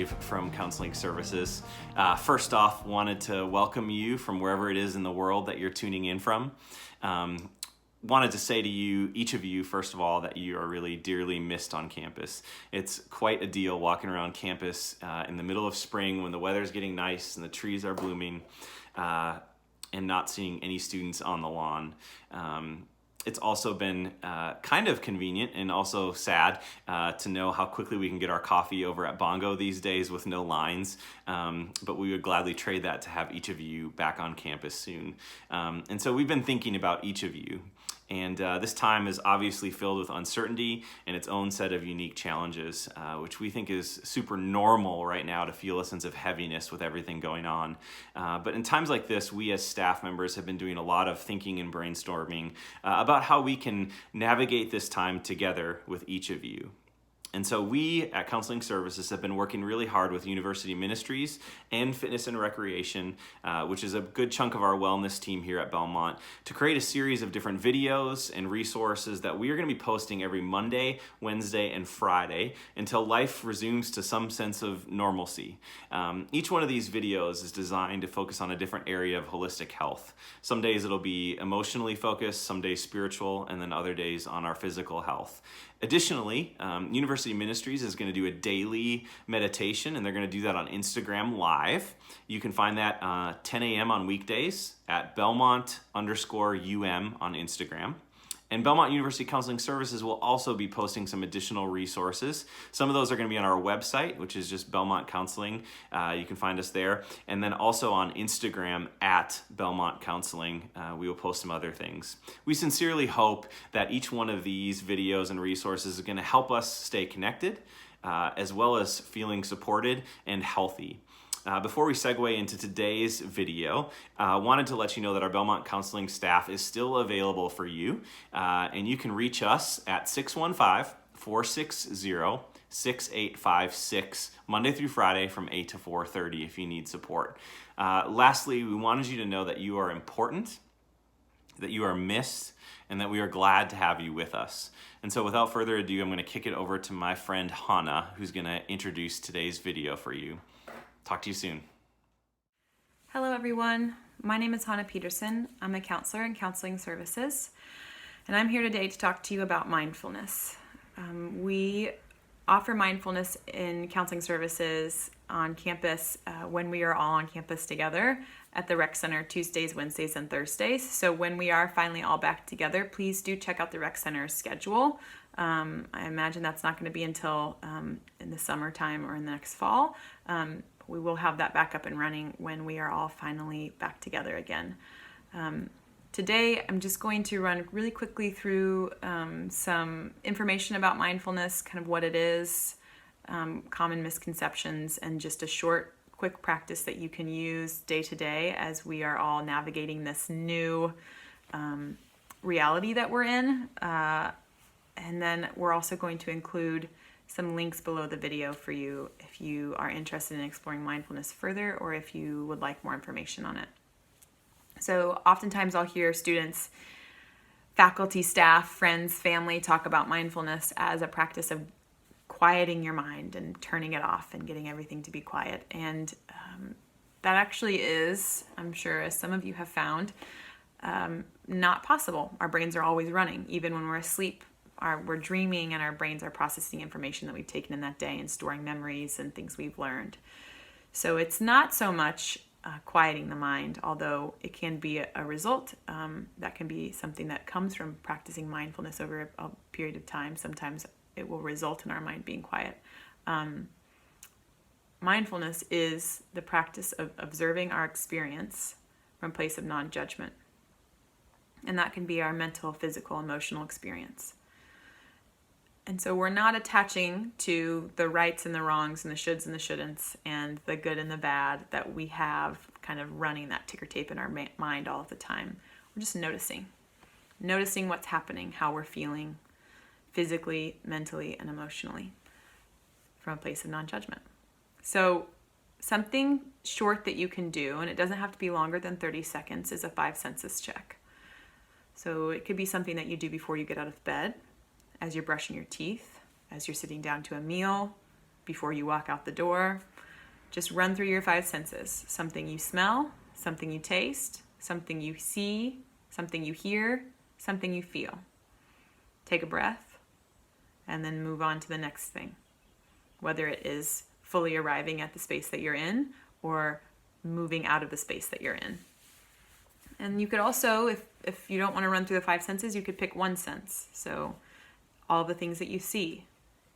Dave from Counseling Services. First off, wanted to welcome you from wherever it is in the world that you're tuning in from. Wanted to say to you, each of you, first of all, that you are really dearly missed on campus. It's quite a deal walking around campus in the middle of spring when the weather's getting nice and the trees are blooming and not seeing any students on the lawn. It's also been kind of convenient and also sad to know how quickly we can get our coffee over at Bongo these days with no lines. But we would gladly trade that to have each of you back on campus soon. And so we've been thinking about each of you. And this time is obviously filled with uncertainty and its own set of unique challenges, which we think is super normal right now to feel a sense of heaviness with everything going on. But in times like this, we as staff members have been doing a lot of thinking and brainstorming about how we can navigate this time together with each of you. And so we at Counseling Services have been working really hard with University Ministries and Fitness and Recreation, which is a good chunk of our wellness team here at Belmont, to create a series of different videos and resources that we are going to be posting every Monday, Wednesday, and Friday until life resumes to some sense of normalcy. Each one of these videos is designed to focus on a different area of holistic health. Some days it'll be emotionally focused, some days spiritual, and then other days on our physical health. Additionally, University Ministries is going to do a daily meditation, and they're going to do that on Instagram Live. You can find that 10 a.m. on weekdays at Belmont_UM on Instagram. And Belmont University Counseling Services will also be posting some additional resources. Some of those are going to be on our website, which is just Belmont Counseling. You can find us there. And then also on Instagram at Belmont Counseling, we will post some other things. We sincerely hope that each one of these videos and resources is going to help us stay connected, as well as feeling supported and healthy. Before we segue into today's video, I wanted to let you know that our Belmont Counseling staff is still available for you, and you can reach us at 615-460-6856 Monday through Friday from 8 to 4:30 if you need support. Lastly, we wanted you to know that you are important, that you are missed, and that we are glad to have you with us. And so without further ado, I'm going to kick it over to my friend Hannah, who's going to introduce today's video for you. Talk to you soon. Hello everyone, my name is Hannah Peterson. I'm a counselor in Counseling Services, and I'm here today to talk to you about mindfulness. We offer mindfulness in Counseling Services on campus when we are all on campus together at the Rec Center Tuesdays, Wednesdays, and Thursdays. So when we are finally all back together, please do check out the Rec Center's schedule. I imagine that's not going to be until in the summertime or in the next fall. We will have that back up and running when we are all finally back together again. Today, I'm just going to run really quickly through some information about mindfulness, kind of what it is, common misconceptions, and just a short, quick practice that you can use day to day as we are all navigating this new reality that we're in. And then we're also going to include some links below the video for you if you are interested in exploring mindfulness further or if you would like more information on it. So oftentimes I'll hear students, faculty, staff, friends, family talk about mindfulness as a practice of quieting your mind and turning it off and getting everything to be quiet. And that actually is, I'm sure as some of you have found, not possible. Our brains are always running, even when we're asleep. We're dreaming and our brains are processing information that we've taken in that day and storing memories and things we've learned. So it's not so much quieting the mind, although it can be a result. That can be something that comes from practicing mindfulness over a period of time. Sometimes it will result in our mind being quiet. Mindfulness is the practice of observing our experience from a place of non-judgment. And that can be our mental, physical, emotional experience. And so we're not attaching to the rights and the wrongs and the shoulds and the shouldn'ts and the good and the bad that we have kind of running that ticker tape in our mind all of the time. We're just noticing what's happening, how we're feeling physically, mentally, and emotionally from a place of non-judgment. So something short that you can do, and it doesn't have to be longer than 30 seconds, is a 5 senses check. So it could be something that you do before you get out of bed, as you're brushing your teeth, as you're sitting down to a meal, before you walk out the door. Just run through your 5 senses. Something you smell, something you taste, something you see, something you hear, something you feel. Take a breath and then move on to the next thing. Whether it is fully arriving at the space that you're in or moving out of the space that you're in. And you could also, if you don't want to run through the 5 senses, you could pick one sense. So all the things that you see,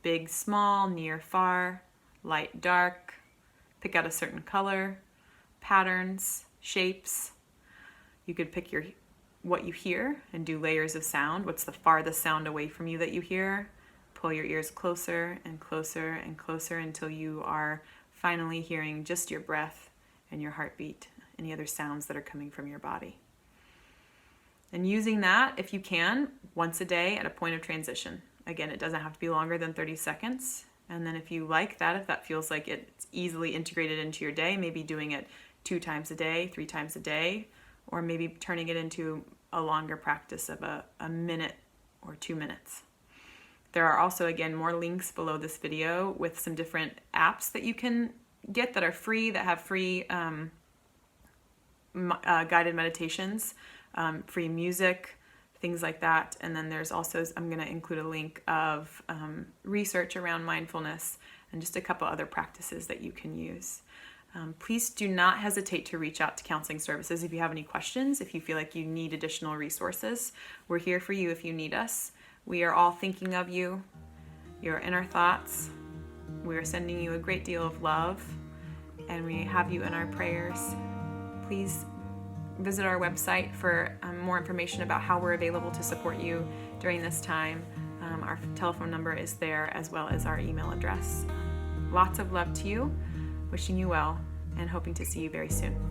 big, small, near, far, light, dark, pick out a certain color, patterns, shapes. You could pick what you hear and do layers of sound. What's the farthest sound away from you that you hear? Pull your ears closer and closer and closer until you are finally hearing just your breath and your heartbeat, any other sounds that are coming from your body. And using that, if you can, once a day at a point of transition. Again, it doesn't have to be longer than 30 seconds. And then if you like that, if that feels like it's easily integrated into your day, maybe doing it 2 times a day, 3 times a day, or maybe turning it into a longer practice of a minute or 2 minutes. There are also, again, more links below this video with some different apps that you can get that are free, that have free guided meditations, free music, things like that. And then there's also, I'm going to include a link of research around mindfulness and just a couple other practices that you can use. Please do not hesitate to reach out to counseling services if you have any questions, if you feel like you need additional resources. We're here for you if you need us. We are all thinking of you. You're in our thoughts. We are sending you a great deal of love, and we have you in our prayers. Please visit our website for more information about how we're available to support you during this time. Our telephone number is there, as well as our email address. Lots of love to you, wishing you well, and hoping to see you very soon.